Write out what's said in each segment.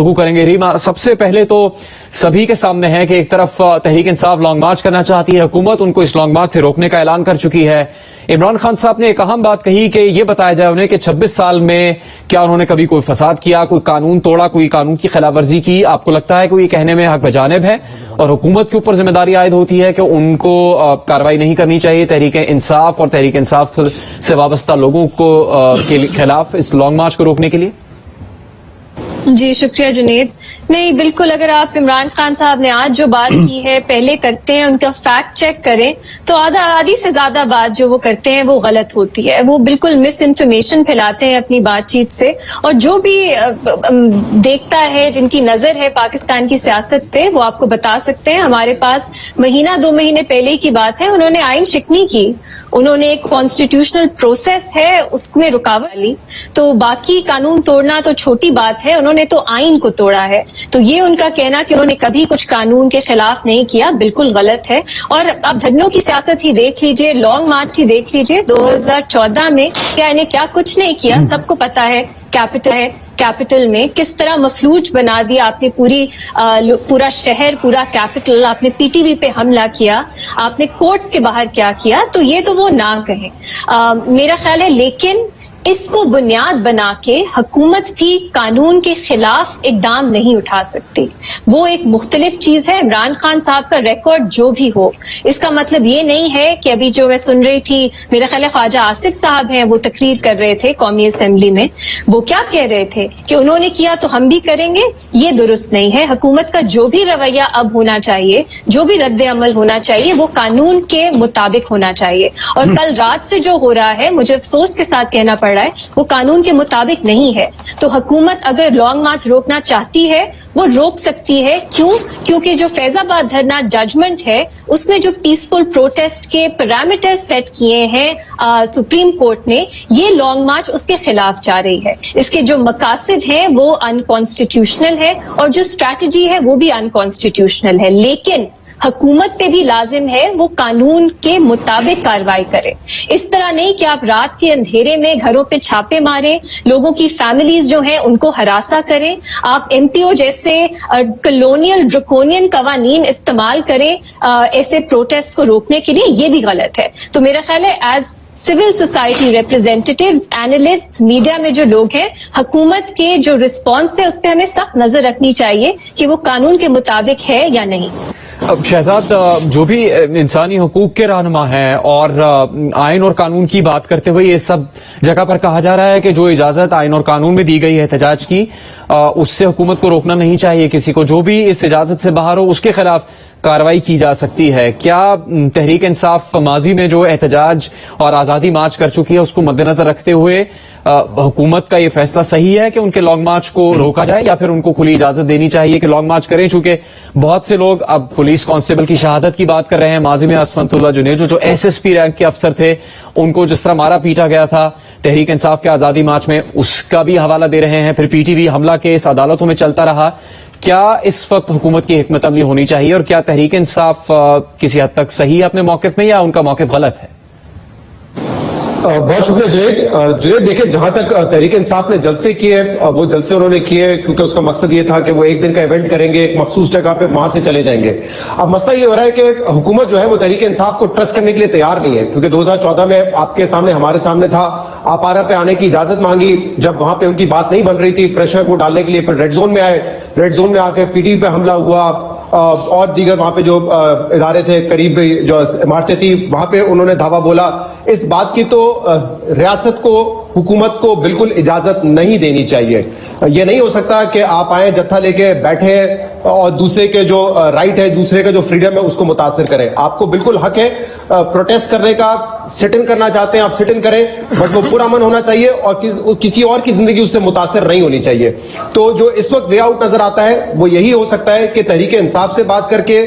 گفتگو کریں گے۔ ریما، سب سے پہلے تو سبھی کے سامنے ہے کہ ایک طرف تحریک انصاف لانگ مارچ کرنا چاہتی ہے، حکومت ان کو اس لانگ مارچ سے روکنے کا اعلان کر چکی ہے۔ عمران خان صاحب نے ایک اہم بات کہی کہ یہ بتایا جائے انہیں کہ 26 سال میں کیا انہوں نے کبھی کوئی فساد کیا، کوئی قانون توڑا، کوئی قانون کی خلاف ورزی کی؟ آپ کو لگتا ہے کہ یہ کہنے میں حق بجانب ہے اور حکومت کے اوپر ذمہ داری عائد ہوتی ہے کہ ان کو کارروائی نہیں کرنی چاہیے تحریک انصاف اور تحریک انصاف سے وابستہ لوگوں کو کے خلاف اس لانگ مارچ کو روکنے کے لیے؟ جی شکریہ جنید۔ نہیں، بالکل، اگر آپ عمران خان صاحب نے آج جو بات کی ہے پہلے کرتے ہیں ان کا فیکٹ چیک کریں تو آدھی سے زیادہ بات جو وہ کرتے ہیں وہ غلط ہوتی ہے۔ وہ بالکل مس انفارمیشن پھیلاتے ہیں اپنی بات چیت سے، اور جو بھی دیکھتا ہے، جن کی نظر ہے پاکستان کی سیاست پہ، وہ آپ کو بتا سکتے ہیں۔ ہمارے پاس مہینہ 2 مہینے پہلے کی بات ہے، انہوں نے آئین شکنی کی، انہوں نے ایک کانسٹیٹیوشنل پروسیس ہے اس میں رکاوٹ لی، تو باقی قانون توڑنا تو چھوٹی بات ہے، انہوں نے تو آئین کو توڑا ہے۔ تو یہ ان کا کہنا کہ انہوں نے کبھی کچھ قانون کے خلاف نہیں کیا بالکل غلط ہے۔ اور اب دھنوں کی سیاست ہی دیکھ لیجئے، لانگ مارچ ہی دیکھ لیجئے، 2014 میں کیا انہیں کیا کچھ نہیں کیا، سب کو پتا ہے۔ کیپٹل میں کس طرح مفلوج بنا دیا آپ نے پورا شہر، پورا کیپٹل، آپ نے پی ٹی وی پہ حملہ کیا، آپ نے کورٹس کے باہر کیا کیا، تو یہ تو وہ نہ کہیں میرا خیال ہے۔ لیکن اس کو بنیاد بنا کے حکومت بھی قانون کے خلاف اقدام نہیں اٹھا سکتی، وہ ایک مختلف چیز ہے۔ عمران خان صاحب کا ریکارڈ جو بھی ہو، اس کا مطلب یہ نہیں ہے کہ ابھی جو میں سن رہی تھی، میرا خیال ہے خواجہ آصف صاحب ہیں، وہ تقریر کر رہے تھے قومی اسمبلی میں، وہ کیا کہہ رہے تھے کہ انہوں نے کیا تو ہم بھی کریں گے، یہ درست نہیں ہے۔ حکومت کا جو بھی رویہ اب ہونا چاہیے، جو بھی رد عمل ہونا چاہیے، وہ قانون کے مطابق ہونا چاہیے۔ اور کل رات سے جو ہو رہا ہے، مجھے افسوس کے ساتھ کہنا پڑ رہا ہے، وہ قانون کے مطابق نہیں ہے۔ تو حکومت اگر لانگ مارچ روکنا چاہتی ہے، وہ روک سکتی ہے۔ کیوں؟ کیونکہ جو فیض آباد دھرنا ججمنٹ ہے، اس میں جو پیسفل پروٹیسٹ کے پیرامیٹر سیٹ کیے ہیں سپریم کورٹ نے، یہ لانگ مارچ اس کے خلاف جا رہی ہے۔ اس کے جو مقاصد ہیں وہ انکانسٹیٹیوشنل ہے، اور جو اسٹریٹجی ہے وہ بھی انکانسٹیٹیوشنل ہے۔ لیکن حکومت پہ بھی لازم ہے وہ قانون کے مطابق کارروائی کرے۔ اس طرح نہیں کہ آپ رات کے اندھیرے میں گھروں پہ چھاپے ماریں، لوگوں کی فیملیز جو ہیں ان کو ہراساں کریں، آپ ایم پی او جیسے کلونیل ڈرکونین قوانین استعمال کریں ایسے پروٹیسٹ کو روکنے کے لیے، یہ بھی غلط ہے۔ تو میرا خیال ہے as civil society representatives, analyst, media میں جو لوگ ہیں، حکومت کے جو رسپانس ہے اس پہ ہمیں سخت نظر رکھنی چاہیے کہ وہ قانون کے مطابق ہے یا نہیں۔ شہزاد، جو بھی انسانی حقوق کے رہنما ہیں اور آئین اور قانون کی بات کرتے ہوئے یہ سب جگہ پر کہا جا رہا ہے کہ جو اجازت آئین اور قانون میں دی گئی ہے احتجاج کی، اس سے حکومت کو روکنا نہیں چاہیے کسی کو، جو بھی اس اجازت سے باہر ہو اس کے خلاف کارروائی کی جا سکتی ہے۔ کیا تحریک انصاف ماضی میں جو احتجاج اور آزادی مارچ کر چکی ہے اس کو مد نظر رکھتے ہوئے حکومت کا یہ فیصلہ صحیح ہے کہ ان کے لانگ مارچ کو روکا جائے، یا پھر ان کو کھلی اجازت دینی چاہیے کہ لانگ مارچ کریں؟ چونکہ بہت سے لوگ اب پولیس کانسٹیبل کی شہادت کی بات کر رہے ہیں۔ ماضی میں عصمت اللہ جنیجو جو ایس ایس پی رینک کے افسر تھے، ان کو جس طرح مارا پیٹا گیا تھا تحریک انصاف کے آزادی مارچ میں، اس کا بھی حوالہ دے رہے ہیں۔ پھر پی ٹی وی حملہ کیس عدالتوں میں چلتا رہا۔ کیا اس وقت حکومت کی حکمت عملی ہونی چاہیے، اور کیا تحریک انصاف کسی حد تک صحیح ہے اپنے موقف میں، یا ان کا موقف غلط ہے؟ بہت شکریہ جنید۔ دیکھیں، جہاں تک تحریک انصاف نے جلسے کیے، وہ جلسے انہوں نے کیے کیونکہ اس کا مقصد یہ تھا کہ وہ ایک دن کا ایونٹ کریں گے، ایک مخصوص جگہ پہ وہاں سے چلے جائیں گے۔ اب مسئلہ یہ ہو رہا ہے کہ حکومت جو ہے وہ تحریک انصاف کو ٹرسٹ کرنے کے لیے تیار نہیں ہے، کیونکہ 2014 میں آپ کے سامنے، ہمارے سامنے تھا، آپ آرا پہ آنے کی اجازت مانگی، جب وہاں پہ ان کی بات نہیں بن رہی تھی پریشر کو ڈالنے کے لیے، پھر ریڈ زون میں آئے، ریڈ زون میں آ کے پی ٹی وی پہ حملہ ہوا، اور دیگر وہاں پہ جو ادارے تھے، قریب جو عمارتیں تھی، وہاں پہ انہوں نے دھاوا بولا۔ اس بات کی تو ریاست کو، حکومت کو بالکل اجازت نہیں دینی چاہیے۔ یہ نہیں ہو سکتا کہ آپ آئیں، جتھا لے کے بیٹھے اور دوسرے کے جو رائٹ ہے، دوسرے کا جو فریڈم ہے اس کو متاثر کریں۔ آپ کو بالکل حق ہے پروٹیسٹ کرنے کا، سٹ ان کرنا چاہتے ہیں آپ سٹ ان کریں، بٹ وہ پورا امن ہونا چاہیے اور کسی اور کی زندگی اس سے متاثر نہیں ہونی چاہیے۔ تو جو اس وقت وے آؤٹ نظر آتا ہے وہ یہی ہو سکتا ہے کہ تحریک انصاف سے بات کر کے،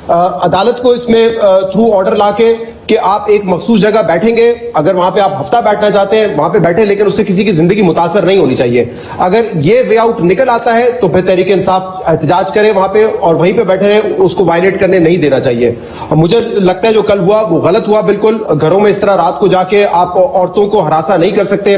عدالت کو اس میں تھرو آرڈر لا کے کہ آپ ایک مخصوص جگہ بیٹھیں گے، اگر وہاں پہ آپ ہفتہ بیٹھنا چاہتے ہیں وہاں پہ بیٹھیں، لیکن اس سے کسی کی زندگی متاثر نہیں ہونی چاہیے۔ اگر یہ وے آؤٹ نکل آتا ہے تو پھر تحریک انصاف احتجاج کرے وہاں پہ اور وہیں پہ بیٹھے رہے، اس کو وائلیٹ کرنے نہیں دینا چاہیے۔ اور مجھے لگتا ہے جو کل ہوا وہ غلط ہوا بالکل۔ گھروں میں اس طرح رات کو جا کے آپ عورتوں کو ہراساں نہیں کر سکتے،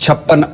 56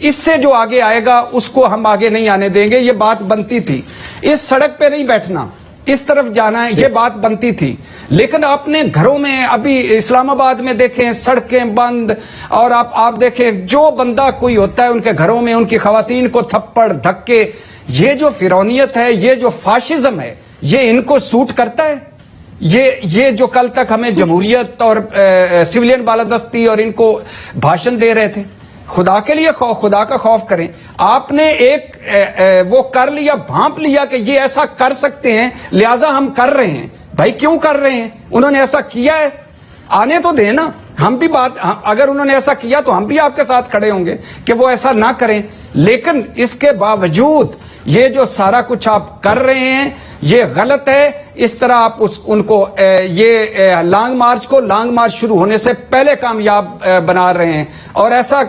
اس سے جو آگے آئے گا اس کو ہم آگے نہیں آنے دیں گے. یہ بات بنتی تھی. اس سڑک پہ نہیں بیٹھنا, اس طرف جانا ہے, یہ بات بنتی تھی. لیکن آپ نے گھروں میں, ابھی اسلام آباد میں دیکھیں سڑکیں بند, اور آپ دیکھیں جو بندہ کوئی ہوتا ہے ان کے گھروں میں ان کی خواتین کو تھپڑ دھکے. یہ جو فرعونیت ہے, یہ جو فاشزم ہے, یہ ان کو سوٹ کرتا ہے. یہ جو کل تک ہمیں جمہوریت اور سویلین بالادستی اور ان کو بھاشن دے رہے تھے, خدا کے لیے خدا کا خوف کریں. آپ نے ایک وہ کر لیا, بھانپ لیا کہ یہ ایسا کر سکتے ہیں لہذا ہم کر رہے ہیں. بھائی کیوں کر رہے ہیں؟ انہوں نے ایسا کیا ہے, آنے تو دیں نا. ہم بھی اگر انہوں نے ایسا کیا تو ہم بھی آپ کے ساتھ کھڑے ہوں گے کہ وہ ایسا نہ کریں. لیکن اس کے باوجود یہ جو سارا کچھ آپ کر رہے ہیں یہ غلط ہے. اس طرح آپ ان کو یہ لانگ مارچ شروع ہونے سے پہلے کامیاب بنا رہے ہیں, اور ایسا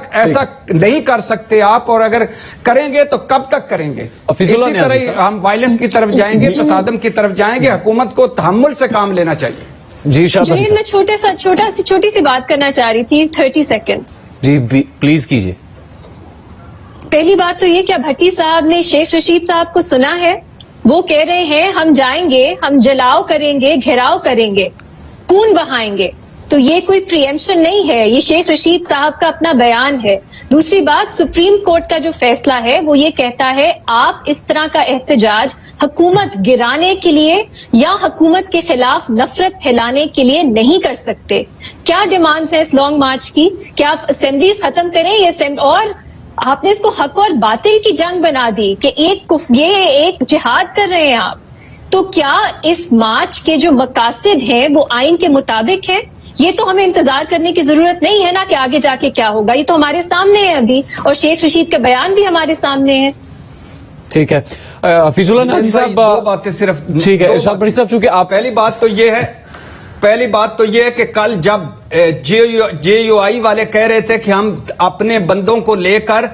نہیں کر سکتے آپ. اور اگر کریں گے تو کب تک کریں گے؟ اسی طرح ہم وائلنس کی طرف جائیں گے, تصادم کی طرف جائیں گے. حکومت کو تحمل سے کام لینا چاہیے. جی جنید, میں چھوٹی سی بات کرنا چاہ رہی تھی, 30 سیکنڈز. جی پلیز کیجیے. پہلی بات تو یہ کہ بھٹی صاحب نے شیخ رشید صاحب کو سنا ہے. وہ کہہ رہے ہیں ہم جائیں گے, ہم جلاؤ کریں گے, گھیراؤ کریں گے, خون بہائیں گے. تو یہ کوئی پریمپشن نہیں ہے, یہ شیخ رشید صاحب کا اپنا بیان ہے. دوسری بات, سپریم کورٹ کا جو فیصلہ ہے وہ یہ کہتا ہے آپ اس طرح کا احتجاج حکومت گرانے کے لیے یا حکومت کے خلاف نفرت پھیلانے کے لیے نہیں کر سکتے. کیا ڈیمانڈز ہیں اس لانگ مارچ کی کہ آپ اسمبلیز ختم کریں, اور آپ نے اس کو حق اور باطل کی جنگ بنا دی کہ یہ ایک جہاد کر رہے ہیں آپ. تو کیا اس مارچ کے جو مقاصد ہیں وہ آئین کے مطابق ہیں؟ یہ تو ہمیں انتظار کرنے کی ضرورت نہیں ہے نا کہ آگے جا کے کیا ہوگا. یہ تو ہمارے سامنے ہے ابھی, اور شیخ رشید کا بیان بھی ہمارے سامنے ہے. ٹھیک ہے. حفیظ اللہ نازی صاحب, دو باتیں صرف. ٹھیک ہے ارشاد بٹی صاحب, چونکہ آپ, پہلی بات تو یہ ہے کہ کل جب جے یو آئی والے کہہ رہے تھے کہ ہم اپنے بندوں کو لے کر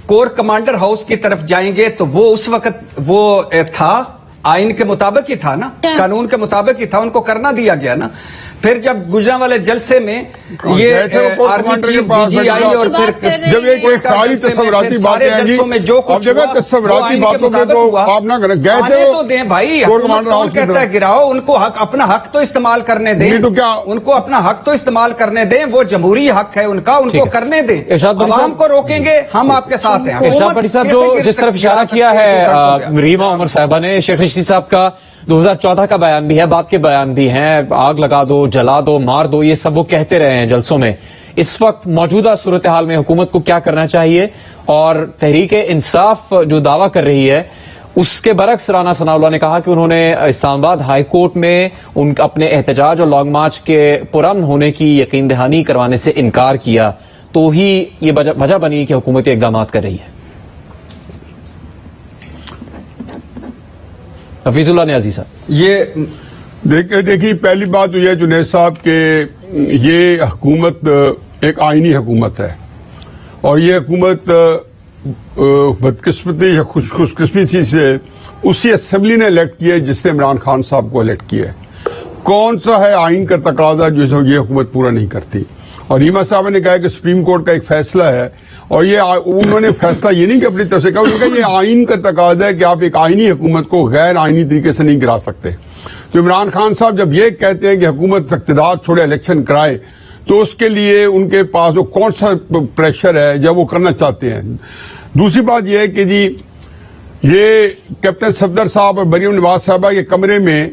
کور کمانڈر ہاؤس کی طرف جائیں گے, تو وہ اس وقت وہ تھا آئین کے مطابق ہی تھا نا, قانون کے مطابق ہی تھا, ان کو کرنا دیا گیا نا. پھر جب گجرا والے جلسے میں یہ آرمی چیف ڈی جی آئی اور پھر جب یہ کوئی خالی تصوراتی باتیں ہیں جی, اب جب تصوراتی باتوں میں تو آپ نہ کریں, گئے تھے تو دیں بھائی. حکومت کون کہتا ہے گراؤ؟ ان کو اپنا حق تو استعمال کرنے دیں, ان کو اپنا حق تو استعمال کرنے دیں. وہ جمہوری حق ہے ان کا, ان کو کرنے دیں. عوام کو روکیں گے, ہم آپ کے ساتھ ہیں. ارشاد بٹی صاحب, جو جس طرف اشارہ کیا ہے ریما عمر صاحبہ نے, شیخ رشید صاحب کا 2014 کا بیان بھی ہے, باپ کے بیان بھی ہیں, آگ لگا دو, جلا دو, مار دو, یہ سب وہ کہتے رہے ہیں جلسوں میں. اس وقت موجودہ صورتحال میں حکومت کو کیا کرنا چاہیے؟ اور تحریک انصاف جو دعویٰ کر رہی ہے اس کے برعکس رانا ثناءاللہ نے کہا کہ انہوں نے اسلام آباد ہائی کورٹ میں اپنے احتجاج اور لانگ مارچ کے پرامن ہونے کی یقین دہانی کروانے سے انکار کیا, تو ہی یہ وجہ بنی کہ حکومت اقدامات کر رہی ہے. حفیظ اللہ نیازی صاحب, یہ دیکھیے پہلی بات تو یہ جنید صاحب کہ یہ حکومت ایک آئینی حکومت ہے, اور یہ حکومت بدقسمتی یا خوش قسمتی سے اسی اسمبلی نے الیکٹ کیا ہے جس نے عمران خان صاحب کو الیکٹ کیا ہے. کون سا ہے آئین کا تقاضا جو یہ حکومت پورا نہیں کرتی؟ اور ریما صاحب نے کہا کہ سپریم کورٹ کا ایک فیصلہ ہے, اور یہ انہوں نے فیصلہ یہ نہیں کہ اپنی طرف سے کہا, انہوں نے کہا یہ آئین کا تقاضا ہے کہ آپ ایک آئینی حکومت کو غیر آئینی طریقے سے نہیں گرا سکتے. تو عمران خان صاحب جب یہ کہتے ہیں کہ حکومت اقتدار چھوڑے الیکشن کرائے, تو اس کے لیے ان کے پاس وہ کون سا پریشر ہے جب وہ کرنا چاہتے ہیں. دوسری بات یہ ہے کہ جی یہ کیپٹن صفدر صاحب اور مریم نواز صاحبہ کے کمرے میں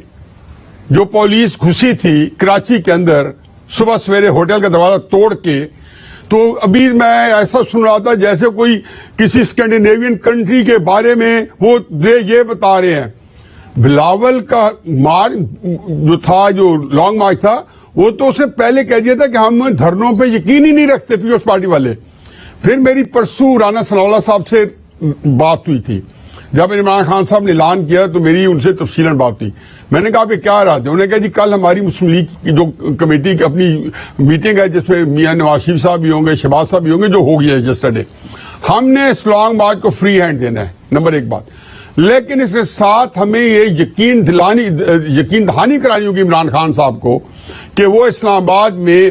جو پولیس گھسی تھی کراچی کے اندر صبح سویرے ہوٹل کا دروازہ توڑ کے, تو ابھی میں ایسا سن رہا تھا جیسے کوئی کسی اسکینڈینیوین کنٹری کے بارے میں وہ یہ بتا رہے ہیں. بلاول کا جو تھا, جو لانگ مارچ تھا, وہ تو اس نے پہلے کہہ دیا تھا کہ ہم دھرنوں پہ یقین ہی نہیں رکھتے پیپلز پارٹی والے. پھر میری پرسوں رانا ثناءاللہ صاحب سے بات ہوئی تھی, جب عمران خان صاحب نے اعلان کیا تو میری ان سے تفصیلاً بات ہوئی. میں نے کہا کہ کیا رات ہے؟ انہوں نے کہا جی کل ہماری مسلم لیگ کی جو کمیٹی کی اپنی میٹنگ ہے جس میں میاں نواز شریف صاحب بھی ہوں گے, شہباز صاحب بھی ہوں گے, جو ہو گیا ہے یسٹرڈے. ہم نے اس لانگ مارچ کو فری ہینڈ دینا ہے, نمبر ایک بات. لیکن اس کے ساتھ ہمیں یہ یقین دہانی کرانی ہوگی عمران خان صاحب کو کہ وہ اسلام آباد میں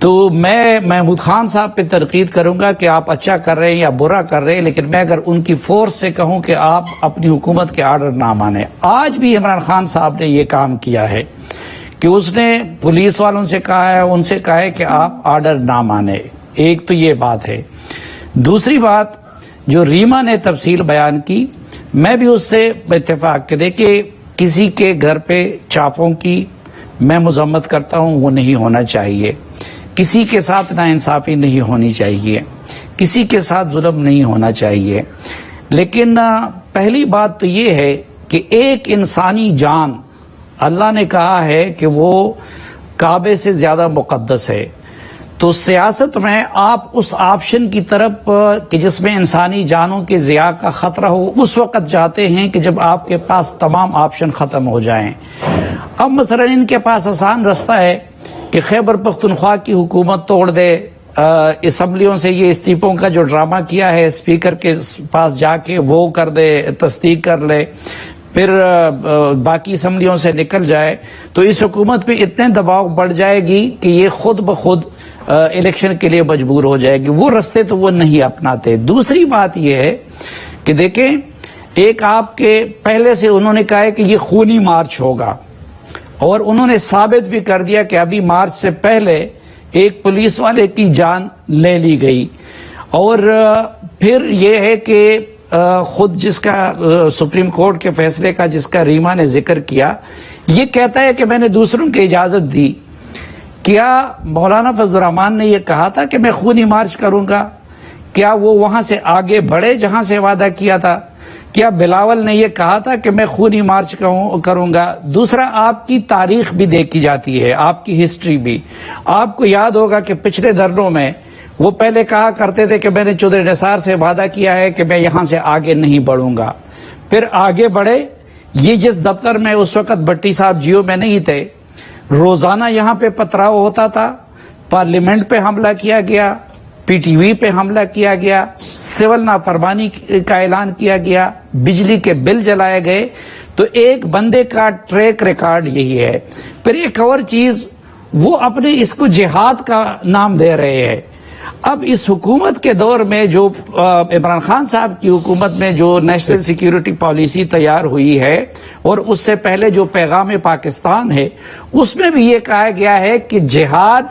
تو میں محمود خان صاحب پہ تنقید کروں گا کہ آپ اچھا کر رہے ہیں یا برا کر رہے ہیں، لیکن میں اگر ان کی فورس سے کہوں کہ آپ اپنی حکومت کے آرڈر نہ مانیں، آج بھی عمران خان صاحب نے یہ کام کیا ہے کہ اس نے پولیس والوں سے کہا ہے، ان سے کہا ہے کہ آپ آرڈر نہ مانیں. ایک تو یہ بات ہے. دوسری بات جو ریما نے تفصیل بیان کی، میں بھی اس سے اتفاق کرے کہ کسی کے گھر پہ چاپوں کی میں مذمت کرتا ہوں، وہ نہیں ہونا چاہیے. کسی کے ساتھ ناانصافی نہیں ہونی چاہیے، کسی کے ساتھ ظلم نہیں ہونا چاہیے. لیکن پہلی بات تو یہ ہے کہ ایک انسانی جان اللہ نے کہا ہے کہ وہ کعبے سے زیادہ مقدس ہے. تو سیاست میں آپ اس آپشن کی طرف کہ جس میں انسانی جانوں کے ضیاع کا خطرہ ہو، اس وقت جاتے ہیں کہ جب آپ کے پاس تمام آپشن ختم ہو جائیں. اب مثلا ان کے پاس آسان رستہ ہے کہ خیبر پختونخوا کی حکومت توڑ دے، اسمبلیوں سے یہ استعفوں کا جو ڈرامہ کیا ہے اسپیکر کے پاس جا کے وہ کر دے، تصدیق کر لے، پھر باقی اسمبلیوں سے نکل جائے. تو اس حکومت پہ اتنے دباؤ بڑھ جائے گی کہ یہ خود بخود الیکشن کے لیے مجبور ہو جائے گی. وہ رستے تو وہ نہیں اپناتے. دوسری بات یہ ہے کہ دیکھیں، ایک آپ کے پہلے سے انہوں نے کہا ہے کہ یہ خونی مارچ ہوگا، اور انہوں نے ثابت بھی کر دیا کہ ابھی مارچ سے پہلے ایک پولیس والے کی جان لے لی گئی. اور پھر یہ ہے کہ خود جس کا سپریم کورٹ کے فیصلے کا جس کا ریما نے ذکر کیا، یہ کہتا ہے کہ میں نے دوسروں کی اجازت دی. کیا مولانا فضل الرحمان نے یہ کہا تھا کہ میں خونی مارچ کروں گا؟ کیا وہ وہاں سے آگے بڑھے جہاں سے وعدہ کیا تھا؟ کیا بلاول نے یہ کہا تھا کہ میں خونی مارچ کروں گا؟ دوسرا، آپ کی تاریخ بھی دیکھی جاتی ہے، آپ کی ہسٹری بھی. آپ کو یاد ہوگا کہ پچھلے دھرنوں میں وہ پہلے کہا کرتے تھے کہ میں نے چودھری نثار سے وعدہ کیا ہے کہ میں یہاں سے آگے نہیں بڑھوں گا. پھر آگے بڑھے. یہ جس دفتر میں اس وقت بھٹی صاحب جیو میں نہیں تھے، روزانہ یہاں پہ پتھراؤ ہوتا تھا، پارلیمنٹ پہ حملہ کیا گیا، پی ٹی وی پہ حملہ کیا گیا، سول نافرمانی کا اعلان کیا گیا، بجلی کے بل جلائے گئے. تو ایک بندے کا ٹریک ریکارڈ یہی ہے. پھر ایک اور چیز، وہ اپنے اس کو جہاد کا نام دے رہے ہیں. اب اس حکومت کے دور میں جو عمران خان صاحب کی حکومت میں جو نیشنل سیکیورٹی پالیسی تیار ہوئی ہے، اور اس سے پہلے جو پیغام پاکستان ہے، اس میں بھی یہ کہا گیا ہے کہ جہاد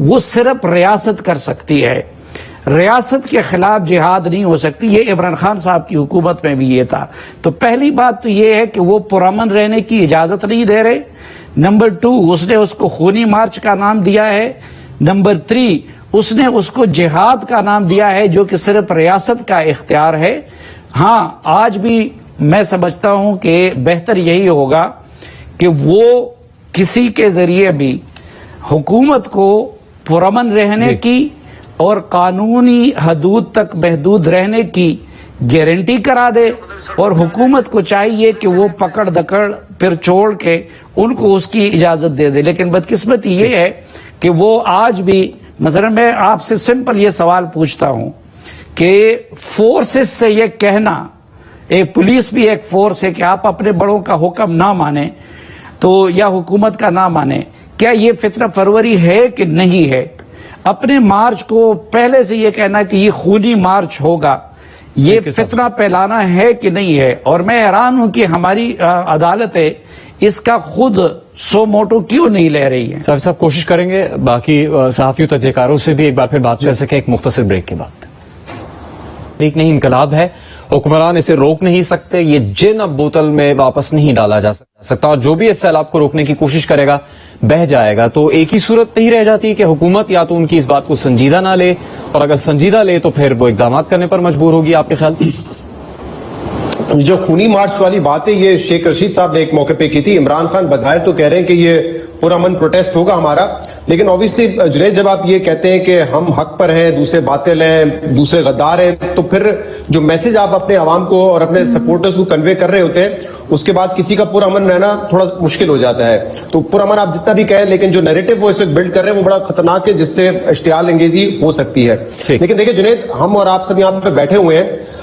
وہ صرف ریاست کر سکتی ہے، ریاست کے خلاف جہاد نہیں ہو سکتی. یہ عمران خان صاحب کی حکومت میں بھی یہ تھا. تو پہلی بات تو یہ ہے کہ وہ پرامن رہنے کی اجازت نہیں دے رہے. نمبر 2، اس نے اس کو خونی مارچ کا نام دیا ہے. نمبر 3، اس نے اس کو جہاد کا نام دیا ہے، جو کہ صرف ریاست کا اختیار ہے. ہاں، آج بھی میں سمجھتا ہوں کہ بہتر یہی ہوگا کہ وہ کسی کے ذریعے بھی حکومت کو پرامن رہنے کی اور قانونی حدود تک محدود رہنے کی گارنٹی کرا دے، اور حکومت کو چاہیے کہ وہ پکڑ دکڑ پھر چھوڑ کے ان کو اس کی اجازت دے دے. لیکن بدقسمتی یہ ہے کہ وہ آج بھی، مثلا میں آپ سے سمپل یہ سوال پوچھتا ہوں کہ فورسز سے یہ کہنا، ایک پولیس بھی ایک فورس ہے، کہ آپ اپنے بڑوں کا حکم نہ مانیں تو یا حکومت کا نہ مانیں، کیا یہ فتنہ پروری ہے کہ نہیں ہے؟ اپنے مارچ کو پہلے سے یہ کہنا کہ یہ خونی مارچ ہوگا، یہ فتنہ پھیلانا ہے کہ نہیں ہے؟ اور میں حیران ہوں کہ ہماری عدالتیں اس کا خود سو موٹو کیوں نہیں لے رہی ہیں. صاحب کوشش کریں گے باقی صحافیوں تجزیہکاروں سے بھی ایک بار پھر بات کر سکیں ایک مختصر بریک کے بعد. ایک نہیں انقلاب ہے، حکمران اسے روک نہیں سکتے. یہ جن اب بوتل میں واپس نہیں ڈالا جا سکتا، اور جو بھی اس سیلاب کو روکنے کی کوشش کرے گا بہہ جائے گا. تو ایک ہی صورت نہیں رہ جاتی کہ حکومت یا تو ان کی اس بات کو سنجیدہ نہ لے، اور اگر سنجیدہ لے تو پھر وہ اقدامات کرنے پر مجبور ہوگی. آپ کے خیال سے جو خونی مارچ والی بات ہے، یہ شیخ رشید صاحب نے ایک موقع پہ کی تھی. عمران خان بظاہر تو کہہ رہے ہیں کہ یہ پرامن پروٹیسٹ ہوگا ہمارا، لیکن اوبیسلی جنید جب آپ یہ کہتے ہیں کہ ہم حق پر ہیں، دوسرے باطل ہیں، دوسرے غدار ہیں، تو پھر جو میسج آپ اپنے عوام کو اور اپنے سپورٹرز کو کنوے کر رہے ہوتے ہیں، اس کے بعد کسی کا پرامن رہنا تھوڑا مشکل ہو جاتا ہے. تو پرامن آپ جتنا بھی کہیں، لیکن جو نیریٹو وہ اس وقت بلڈ کر رہے ہیں وہ بڑا خطرناک ہے، جس سے اشتعال انگیزی ہو سکتی ہے. لیکن دیکھیں جنید، ہم اور آپ سب یہاں پہ بیٹھے ہوئے ہیں،